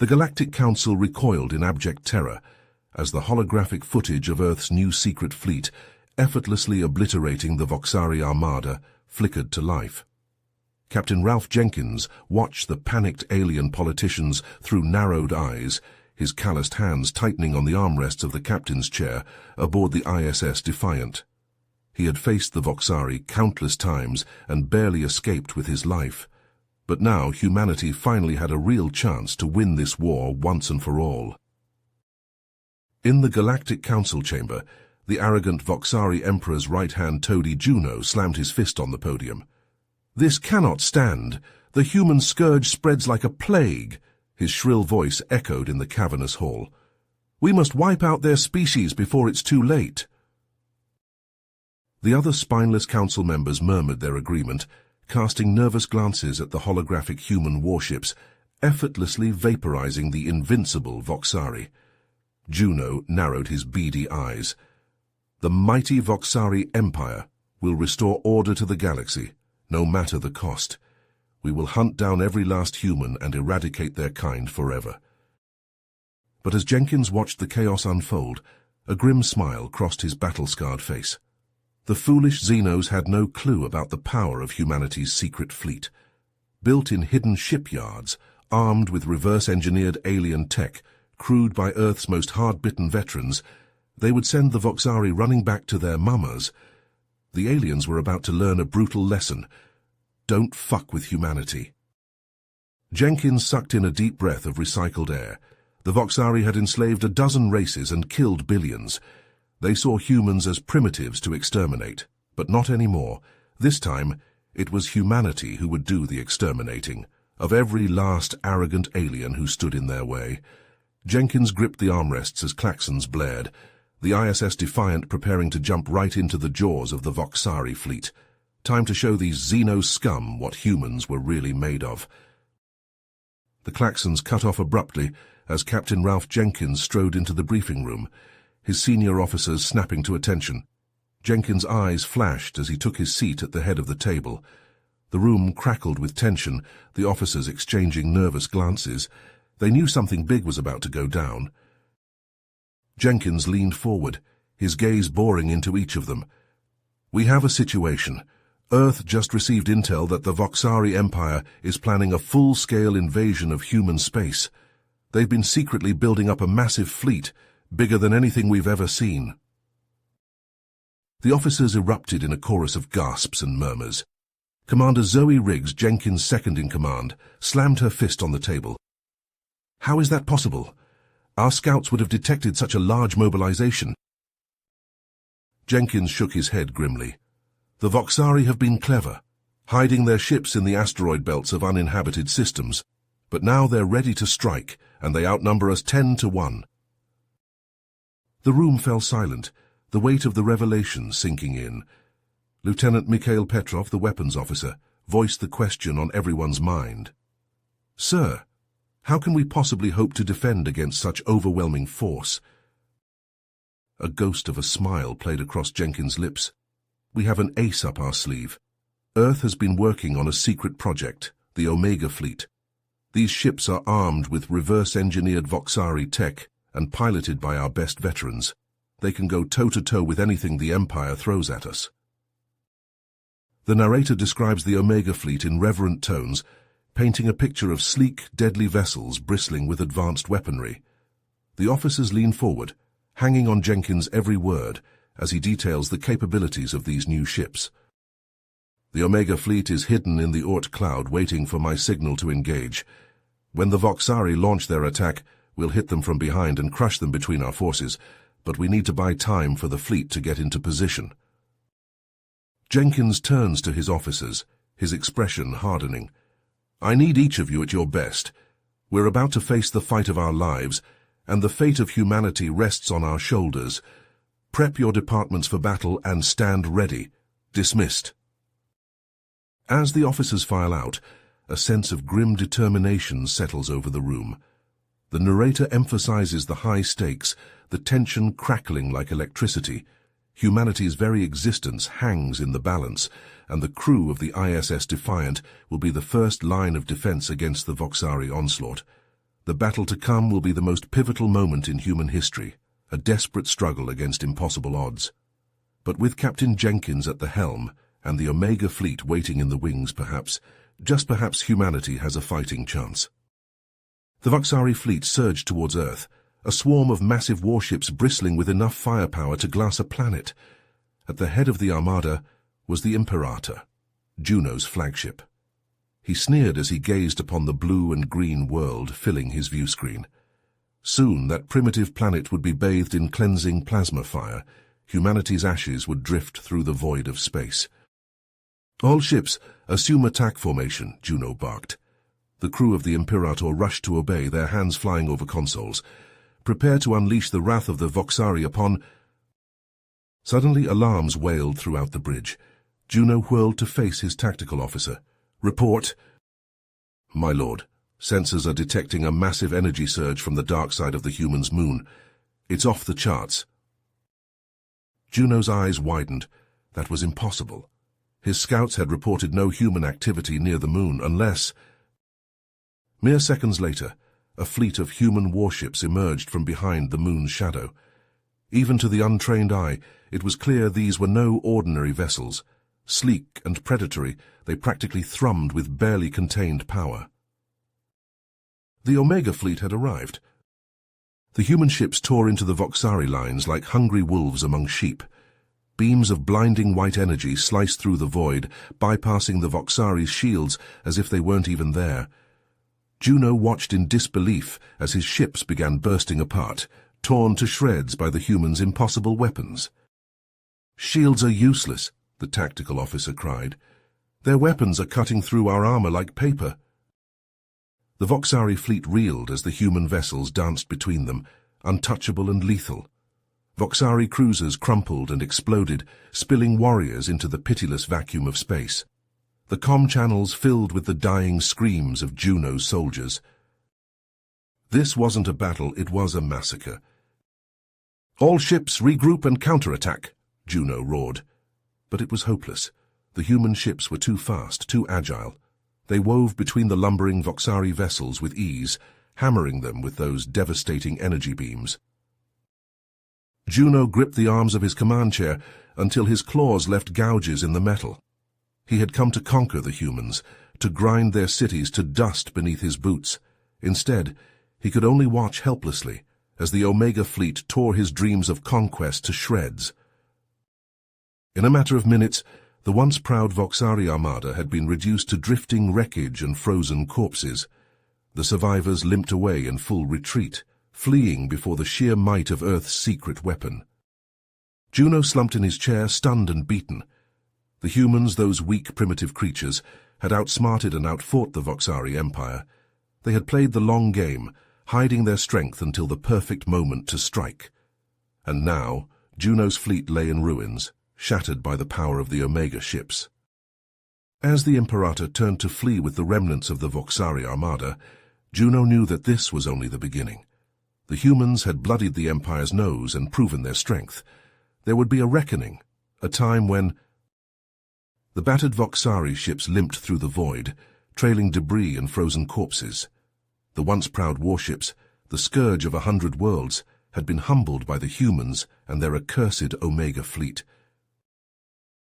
The Galactic Council recoiled in abject terror as the holographic footage of Earth's new secret fleet, effortlessly obliterating the Voxari armada, flickered to life. Captain Ralph Jenkins watched the panicked alien politicians through narrowed eyes, his calloused hands tightening on the armrests of the captain's chair aboard the ISS Defiant. He had faced the Voxari countless times and barely escaped with his life. But now humanity finally had a real chance to win this war once and for all. In the Galactic Council chamber, the arrogant Voxari Emperor's right-hand toady Juno slammed his fist on the podium. "This cannot stand. The human scourge spreads like a plague," his shrill voice echoed in the cavernous hall. "We must wipe out their species before it's too late." The other spineless council members murmured their agreement, casting nervous glances at the holographic human warships, effortlessly vaporizing the invincible Voxari. Juno narrowed his beady eyes. "The mighty Voxari Empire will restore order to the galaxy, no matter the cost. We will hunt down every last human and eradicate their kind forever." But as Jenkins watched the chaos unfold, a grim smile crossed his battle-scarred face. The foolish Xenos had no clue about the power of humanity's secret fleet. Built in hidden shipyards, armed with reverse-engineered alien tech, crewed by Earth's most hard-bitten veterans, they would send the Voxari running back to their mamas. The aliens were about to learn a brutal lesson. Don't fuck with humanity. Jenkins sucked in a deep breath of recycled air. The Voxari had enslaved a dozen races and killed billions. They saw humans as primitives to exterminate, but not anymore. This time, it was humanity who would do the exterminating, of every last arrogant alien who stood in their way. Jenkins gripped the armrests as klaxons blared, the ISS Defiant preparing to jump right into the jaws of the Voxari fleet. Time to show these Xeno scum what humans were really made of. The klaxons cut off abruptly as Captain Ralph Jenkins strode into the briefing room, his senior officers snapping to attention. Jenkins' eyes flashed as he took his seat at the head of the table. The room crackled with tension, the officers exchanging nervous glances. They knew something big was about to go down. Jenkins leaned forward, his gaze boring into each of them. "We have a situation. Earth just received intel that the Voxari Empire is planning a full-scale invasion of human space. They've been secretly building up a massive fleet, bigger than anything we've ever seen." The officers erupted in a chorus of gasps and murmurs. Commander Zoe Riggs, Jenkins' second-in-command, slammed her fist on the table. "How is that possible? Our scouts would have detected such a large mobilization." Jenkins shook his head grimly. "The Voxari have been clever, hiding their ships in the asteroid belts of uninhabited systems, but now they're ready to strike, and they outnumber us 10-1. The room fell silent, the weight of the revelation sinking in. Lieutenant Mikhail Petrov, the weapons officer, voiced the question on everyone's mind. "Sir, how can we possibly hope to defend against such overwhelming force?" A ghost of a smile played across Jenkins' lips. "We have an ace up our sleeve. Earth has been working on a secret project, the Omega Fleet. These ships are armed with reverse-engineered Voxari tech and piloted by our best veterans. They can go toe-to-toe with anything the Empire throws at us." The narrator describes the Omega Fleet in reverent tones, painting a picture of sleek, deadly vessels bristling with advanced weaponry. The officers lean forward, hanging on Jenkins' every word as he details the capabilities of these new ships. "The Omega Fleet is hidden in the Oort cloud waiting for my signal to engage. When the Voxari launch their attack, we'll hit them from behind and crush them between our forces, but we need to buy time for the fleet to get into position." Jenkins turns to his officers, his expression hardening. "I need each of you at your best. We're about to face the fight of our lives, and the fate of humanity rests on our shoulders. Prep your departments for battle and stand ready. Dismissed." As the officers file out, a sense of grim determination settles over the room. The narrator emphasizes the high stakes, the tension crackling like electricity. Humanity's very existence hangs in the balance, and the crew of the ISS Defiant will be the first line of defense against the Voxari onslaught. The battle to come will be the most pivotal moment in human history, a desperate struggle against impossible odds. But with Captain Jenkins at the helm, and the Omega fleet waiting in the wings perhaps, just perhaps humanity has a fighting chance. The Voxari fleet surged towards Earth, a swarm of massive warships bristling with enough firepower to glass a planet. At the head of the armada was the Imperator, Juno's flagship. He sneered as he gazed upon the blue and green world filling his viewscreen. Soon that primitive planet would be bathed in cleansing plasma fire. Humanity's ashes would drift through the void of space. "All ships, assume attack formation," Juno barked. The crew of the Imperator rushed to obey, their hands flying over consoles. Prepare to unleash the wrath of the Voxari upon... Suddenly alarms wailed throughout the bridge. Juno whirled to face his tactical officer. "Report." "My lord, sensors are detecting a massive energy surge from the dark side of the human's moon. It's off the charts." Juno's eyes widened. That was impossible. His scouts had reported no human activity near the moon unless... Mere seconds later, a fleet of human warships emerged from behind the moon's shadow. Even to the untrained eye, it was clear these were no ordinary vessels. Sleek and predatory, they practically thrummed with barely contained power. The Omega fleet had arrived. The human ships tore into the Voxari lines like hungry wolves among sheep. Beams of blinding white energy sliced through the void, bypassing the Voxari's shields as if they weren't even there. Juno watched in disbelief as his ships began bursting apart, torn to shreds by the humans' impossible weapons. "Shields are useless," the tactical officer cried. "Their weapons are cutting through our armor like paper." The Voxari fleet reeled as the human vessels danced between them, untouchable and lethal. Voxari cruisers crumpled and exploded, spilling warriors into the pitiless vacuum of space. The comm channels filled with the dying screams of Juno's soldiers. This wasn't a battle, it was a massacre. "All ships regroup and counterattack," Juno roared. But it was hopeless. The human ships were too fast, too agile. They wove between the lumbering Voxari vessels with ease, hammering them with those devastating energy beams. Juno gripped the arms of his command chair until his claws left gouges in the metal. He had come to conquer the humans, to grind their cities to dust beneath his boots. Instead, he could only watch helplessly as the Omega fleet tore his dreams of conquest to shreds. In a matter of minutes, the once proud Voxari armada had been reduced to drifting wreckage and frozen corpses. The survivors limped away in full retreat, fleeing before the sheer might of Earth's secret weapon. Juno slumped in his chair, stunned and beaten. The humans, those weak, primitive creatures, had outsmarted and outfought the Voxari Empire. They had played the long game, hiding their strength until the perfect moment to strike. And now, Juno's fleet lay in ruins, shattered by the power of the Omega ships. As the Imperator turned to flee with the remnants of the Voxari armada, Juno knew that this was only the beginning. The humans had bloodied the Empire's nose and proven their strength. There would be a reckoning, a time when... The battered Voxari ships limped through the void, trailing debris and frozen corpses. The once proud warships, the scourge of 100 worlds, had been humbled by the humans and their accursed Omega fleet.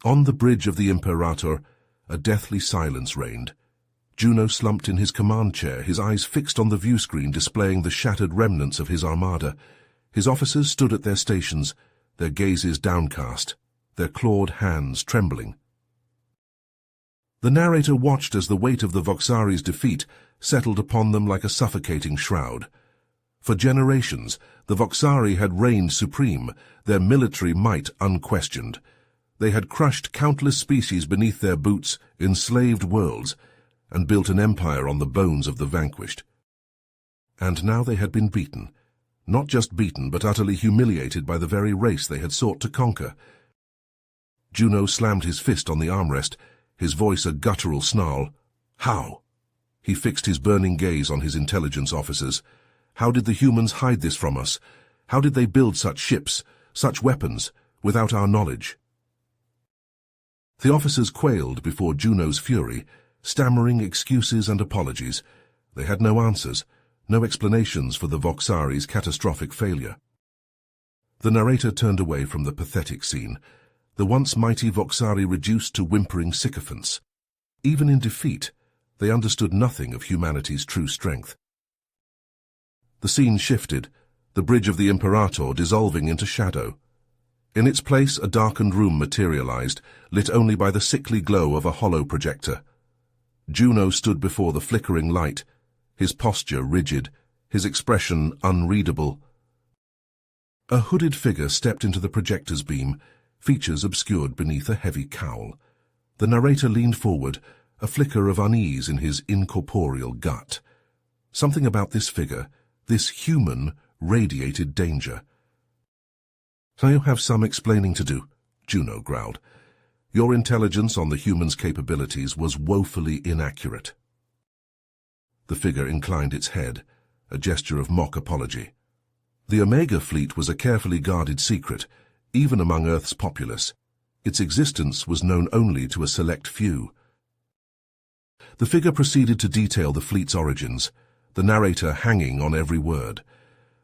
On the bridge of the Imperator, a deathly silence reigned. Juno slumped in his command chair, his eyes fixed on the viewscreen displaying the shattered remnants of his armada. His officers stood at their stations, their gazes downcast, their clawed hands trembling. The narrator watched as the weight of the Voxari's defeat settled upon them like a suffocating shroud. For generations, the Voxari had reigned supreme, their military might unquestioned. They had crushed countless species beneath their boots, enslaved worlds, and built an empire on the bones of the vanquished. And now they had been beaten. Not just beaten, but utterly humiliated by the very race they had sought to conquer. Juno slammed his fist on the armrest, his voice a guttural snarl. How? He fixed his burning gaze on his intelligence officers. How did the humans hide this from us? How did they build such ships, such weapons, without our knowledge? The officers quailed before Juno's fury, stammering excuses and apologies. They had no answers, no explanations for the Voxari's catastrophic failure. The narrator turned away from the pathetic scene, the once mighty Voxari reduced to whimpering sycophants. Even in defeat, they understood nothing of humanity's true strength. The scene shifted, the bridge of the Imperator dissolving into shadow. In its place, a darkened room materialized, lit only by the sickly glow of a hollow projector. Juno stood before the flickering light, his posture rigid, his expression unreadable. A hooded figure stepped into the projector's beam, features obscured beneath a heavy cowl. The narrator leaned forward, a flicker of unease in his incorporeal gut. Something about this figure, this human, radiated danger. "I have some explaining to do," Juno growled. "Your intelligence on the human's capabilities was woefully inaccurate." The figure inclined its head, a gesture of mock apology. The Omega fleet was a carefully guarded secret, even among Earth's populace. Its existence was known only to a select few. The figure proceeded to detail the fleet's origins, the narrator hanging on every word.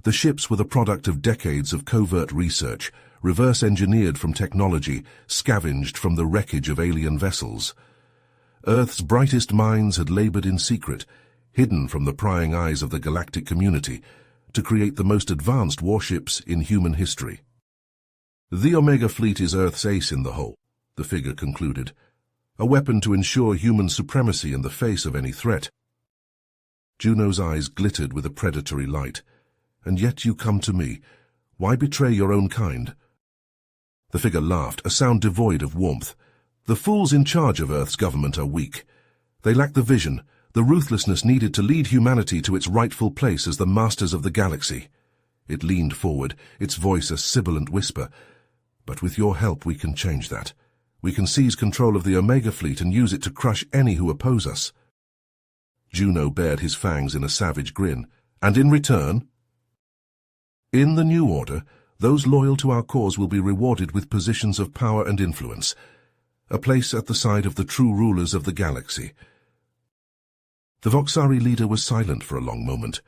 The ships were the product of decades of covert research, reverse-engineered from technology, scavenged from the wreckage of alien vessels. Earth's brightest minds had labored in secret, hidden from the prying eyes of the galactic community, to create the most advanced warships in human history. "The Omega fleet is Earth's ace in the hole," the figure concluded, "a weapon to ensure human supremacy in the face of any threat." Juno's eyes glittered with a predatory light. "And yet you come to me. Why betray your own kind?" The figure laughed, a sound devoid of warmth. "The fools in charge of Earth's government are weak. They lack the vision, the ruthlessness needed to lead humanity to its rightful place as the masters of the galaxy." It leaned forward, its voice a sibilant whisper. "But with your help we can change that. We can seize control of the Omega fleet and use it to crush any who oppose us." Juno bared his fangs in a savage grin. "And in return?" "In the new order, those loyal to our cause will be rewarded with positions of power and influence, a place at the side of the true rulers of the galaxy." The Voxari leader was silent for a long moment.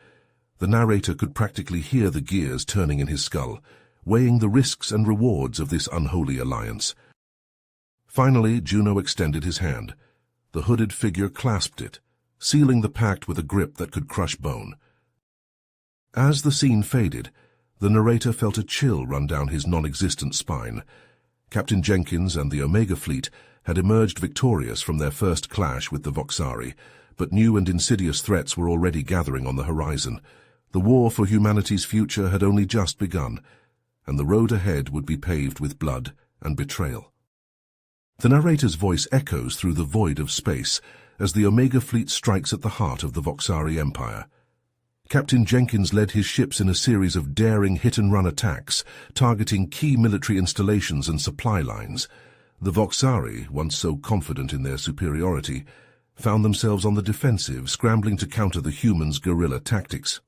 The narrator could practically hear the gears turning in his skull, weighing the risks and rewards of this unholy alliance. Finally, Juno extended his hand. The hooded figure clasped it, sealing the pact with a grip that could crush bone. As the scene faded, the narrator felt a chill run down his non-existent spine. Captain Jenkins and the Omega fleet had emerged victorious from their first clash with the Voxari, but new and insidious threats were already gathering on the horizon. The war for humanity's future had only just begun, and the road ahead would be paved with blood and betrayal. The narrator's voice echoes through the void of space as the Omega fleet strikes at the heart of the Voxari Empire. Captain Jenkins led his ships in a series of daring hit-and-run attacks, targeting key military installations and supply lines. The Voxari, once so confident in their superiority, found themselves on the defensive, scrambling to counter the humans' guerrilla tactics.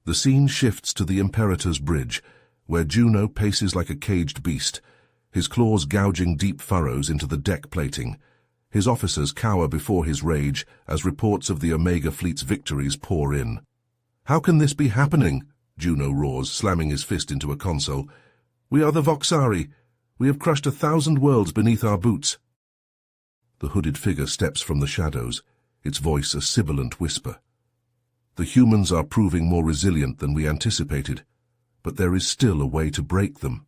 The scene shifts to the Imperator's bridge, where Juno paces like a caged beast, his claws gouging deep furrows into the deck plating. His officers cower before his rage as reports of the Omega fleet's victories pour in. "How can this be happening?" Juno roars, slamming his fist into a console. "We are the Voxari. We have crushed 1,000 worlds beneath our boots." The hooded figure steps from the shadows, its voice a sibilant whisper. "The humans are proving more resilient than we anticipated, but there is still a way to break them."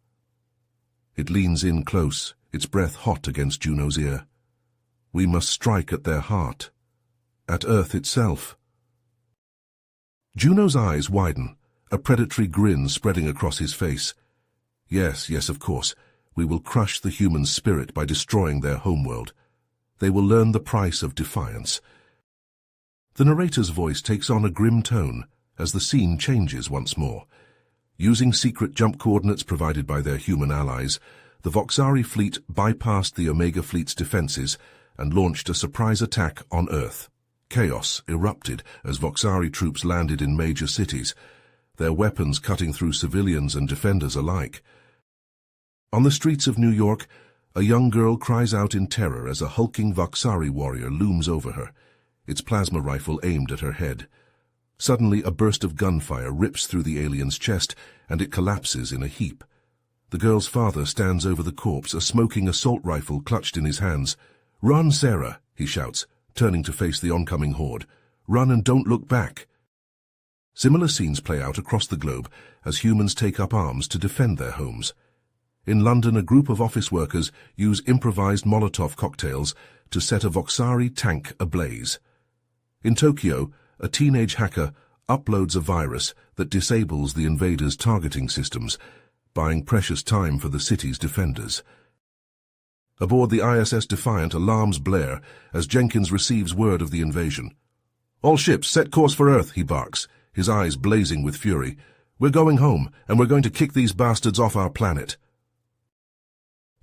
It leans in close, its breath hot against Juno's ear. "We must strike at their heart, at Earth itself." Juno's eyes widen, a predatory grin spreading across his face. Yes, of course. We will crush the human spirit by destroying their homeworld. They will learn the price of defiance. The narrator's voice takes on a grim tone as the scene changes once more. Using secret jump coordinates provided by their human allies, the Voxari fleet bypassed the Omega fleet's defenses and launched a surprise attack on Earth. Chaos erupted as Voxari troops landed in major cities, their weapons cutting through civilians and defenders alike. On the streets of New York, a young girl cries out in terror as a hulking Voxari warrior looms over her, its plasma rifle aimed at her head. Suddenly, a burst of gunfire rips through the alien's chest, and it collapses in a heap. The girl's father stands over the corpse, a smoking assault rifle clutched in his hands. "Run, Sarah," he shouts, turning to face the oncoming horde. "Run and don't look back." Similar scenes play out across the globe as humans take up arms to defend their homes. In London, a group of office workers use improvised Molotov cocktails to set a Voxari tank ablaze. In Tokyo, a teenage hacker uploads a virus that disables the invaders' targeting systems, buying precious time for the city's defenders. Aboard the ISS Defiant, alarms blare as Jenkins receives word of the invasion. "All ships, set course for Earth," he barks, his eyes blazing with fury. "We're going home, and we're going to kick these bastards off our planet."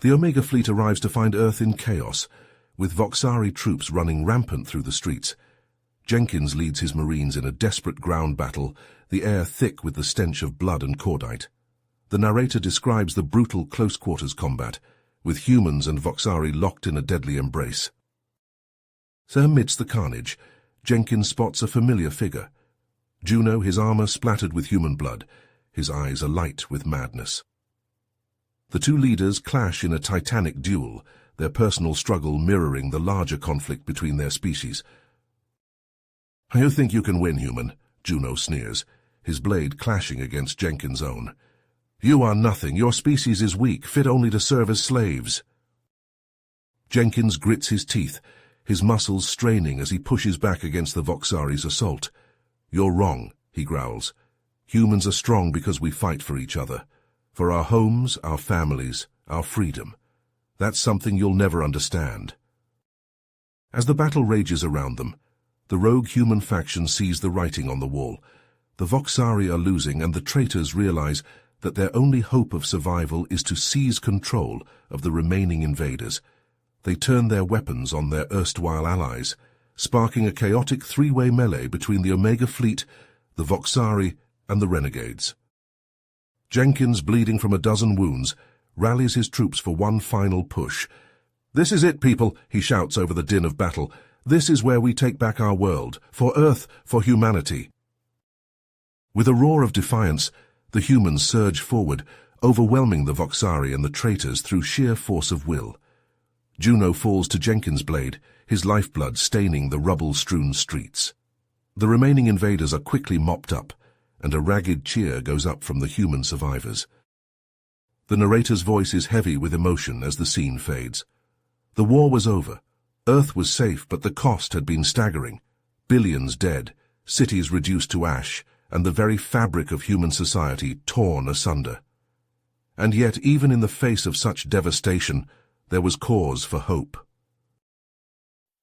The Omega fleet arrives to find Earth in chaos, with Voxari troops running rampant through the streets. Jenkins leads his Marines in a desperate ground battle, the air thick with the stench of blood and cordite. The narrator describes the brutal close-quarters combat, with humans and Voxari locked in a deadly embrace. So amidst the carnage, Jenkins spots a familiar figure. Juno, his armor splattered with human blood, his eyes alight with madness. The two leaders clash in a titanic duel, their personal struggle mirroring the larger conflict between their species. "You think you can win, human?" Juno sneers, his blade clashing against Jenkins' own. "You are nothing. Your species is weak, fit only to serve as slaves." Jenkins grits his teeth, his muscles straining as he pushes back against the Voxari's assault. "You're wrong," he growls. "Humans are strong because we fight for each other. For our homes, our families, our freedom. That's something you'll never understand." As the battle rages around them, the rogue human faction sees the writing on the wall. The Voxari are losing, and the traitors realize that their only hope of survival is to seize control of the remaining invaders. They turn their weapons on their erstwhile allies, sparking a chaotic three-way melee between the Omega fleet, the Voxari, and the renegades. Jenkins, bleeding from a dozen wounds, rallies his troops for one final push. "This is it, people," he shouts over the din of battle. "This is where we take back our world, for Earth, for humanity." With a roar of defiance, the humans surge forward, overwhelming the Voxari and the traitors through sheer force of will. Juno falls to Jenkins' blade, his lifeblood staining the rubble-strewn streets. The remaining invaders are quickly mopped up, and a ragged cheer goes up from the human survivors. The narrator's voice is heavy with emotion as the scene fades. The war was over. Earth was safe, but the cost had been staggering. Billions dead, cities reduced to ash, and the very fabric of human society torn asunder. And yet, even in the face of such devastation, there was cause for hope.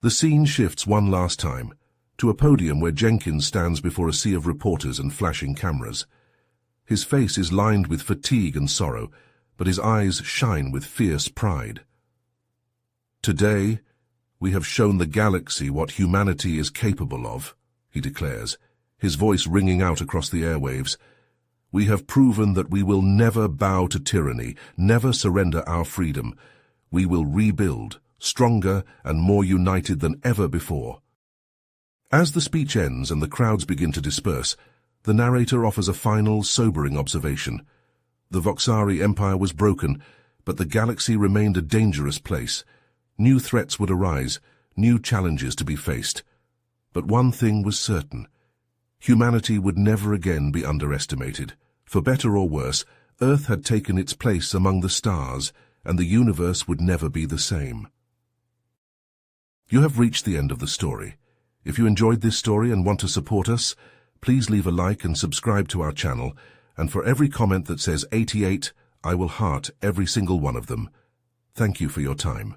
The scene shifts one last time, to a podium where Jenkins stands before a sea of reporters and flashing cameras. His face is lined with fatigue and sorrow, but his eyes shine with fierce pride. "Today, we have shown the galaxy what humanity is capable of," he declares, his voice ringing out across the airwaves. "We have proven that we will never bow to tyranny, never surrender our freedom. We will rebuild, stronger and more united than ever before." As the speech ends and the crowds begin to disperse, the narrator offers a final, sobering observation. The Voxari Empire was broken, but the galaxy remained a dangerous place. New threats would arise, new challenges to be faced. But one thing was certain. Humanity would never again be underestimated. For better or worse, Earth had taken its place among the stars, and the universe would never be the same. You have reached the end of the story. If you enjoyed this story and want to support us, please leave a like and subscribe to our channel, and for every comment that says 88, I will heart every single one of them. Thank you for your time.